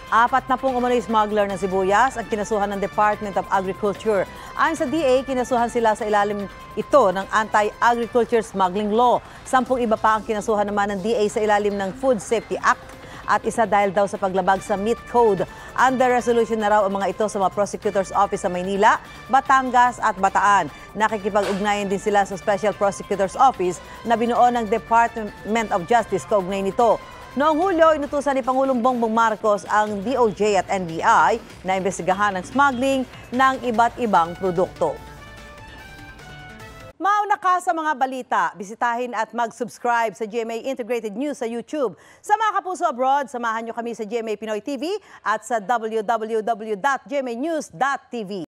Apat na pong umano'y smuggler ng sibuyas ang kinasuhan ng Department of Agriculture. Ayon sa DA, kinasuhan sila sa ilalim ito ng Anti-Agriculture Smuggling Law. 10 iba pa ang kinasuhan naman ng DA sa ilalim ng Food Safety Act at isa dahil daw sa paglabag sa Meat Code. Under resolution na raw ang mga ito sa mga Prosecutor's Office sa Maynila, Batangas at Bataan. Nakikipag-ugnayan din sila sa Special Prosecutor's Office na binuo ng Department of Justice kaugnay nito. Noong Hulyo, inutusan ni Pangulong Bongbong Marcos ang DOJ at NBI na imbestigahan ang smuggling ng iba't ibang produkto. Mauna ka sa mga balita, bisitahin at mag-subscribe sa GMA Integrated News sa YouTube. Sa mga kapuso abroad, samahan nyo kami sa GMA Pinoy TV at sa www.gmanews.tv.